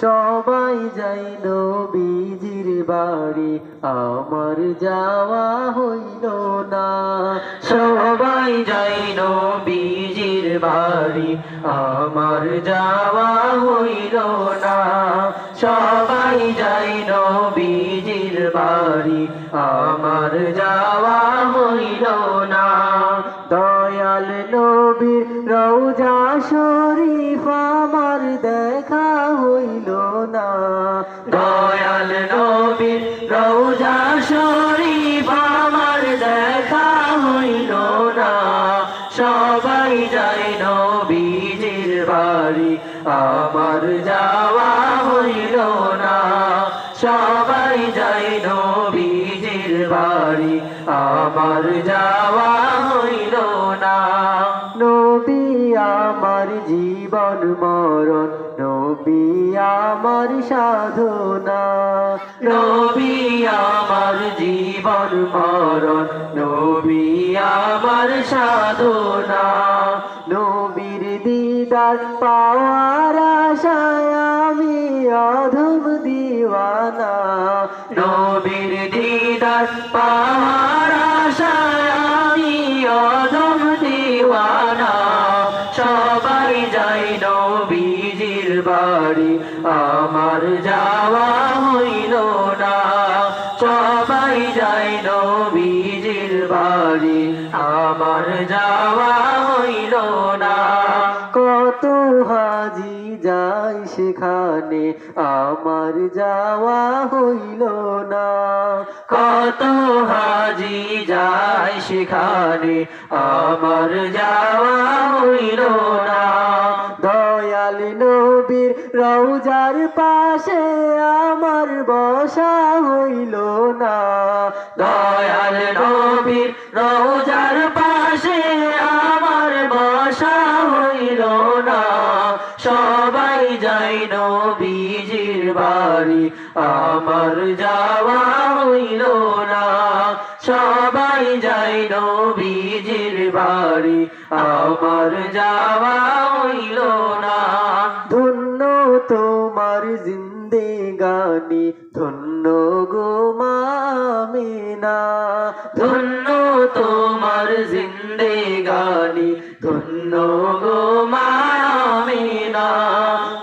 সবাই যাই নবীজির বাড়ি, আমার যাওয়া হইল না। সবাই যাই নবীজির বাড়ি, আমার যাওয়া হইল না। সবাই যাই নবীজির বাড়ি, আমার যাওয়া হইল না। দয়াল নবীর রওজা শরীফ আমার দেখা হইল না। দয়াল নবীর রওজা শরীফ আমার দেখা হইল না। সবাই যায় নবীজির বাড়ি, আমার যাওয়া হইল না। সবাই যায় নবীজির বাড়ি, আমার যাওয়া হইল না। নবী আমার জীবন মরণ, নবী আমার সাধনা। নবী আমার জীবন মরণ, নবী আমার সাধনা। নবীর দিদার পাওয়ার আশায় আমি অধম দিওয়ানা। নবীর দিদার পাওয়ার আশায় আমি অধম দিওয়ানা। সবাই যাই নবীজির বাড়ি, আমার যাওয়া হইল না। সবাই যাই নবীজির বাড়ি, আমার যাওয়া হইল না। কত হাজি যাই সেখানে, আমার যাওয়া হইল না। কত হাজি যাই সেখানে, আমার যাওয়া হইল না। দয়াল নবীর রওজার পাশে আমার বসা হইল না। দয়াল নবীর রওজার পাশে আমার বসা হইল না। সবাই যাই নবীজির বাড়ি, আমার যাওয়া হইল না। সবাই যাই নবীজির বাড়ি, আমার যাওয়া হইল না। ধন্য তোমার জিন্দেগানি, ধন্য গো মা আমিনা। ধন্য তোমার জিন্দেগানি, ধন্য গো মা আমিনা।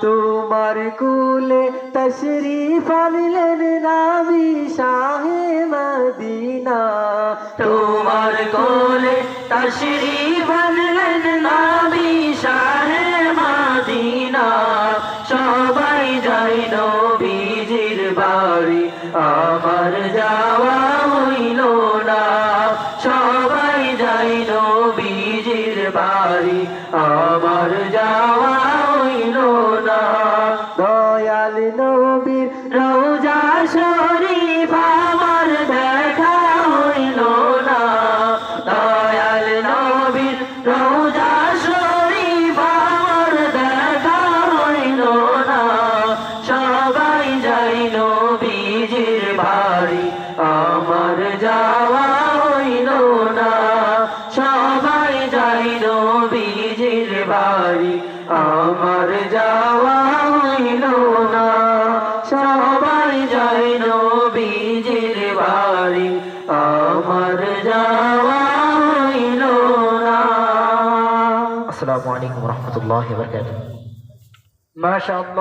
তোমার কুলে তশরিফ আনলেন নবী শাহে মদিনা। তোমার কোলে তশরিফ আনলেন নবী শাহে মদিনা। সবাই যাই নবীজির বাড়ি, আমার যাওয়া হইল না। সবাই যাই নবীজির বাড়ি, আমার যাওয়া হইল না। দয়াল নবীর রওজা শরীফ আমার দেখা হইল না। দয়াল নবীর রওজা শরীফ আমার দেখা হইল না। সবাই যাই নবীজির বাড়ি, আমার যাওয়া হইল না। সবাই যাই নবীজির বাড়ি, আমার যাওয়া হইল না। সবাই যাই নবীজির বাড়ি, আমার যাওয়া হইল না। আসসালামু আলাইকুম ওয়া রাহমাতুল্লাহি ওয়া বারাকাতুহু। মাশাআল্লাহ।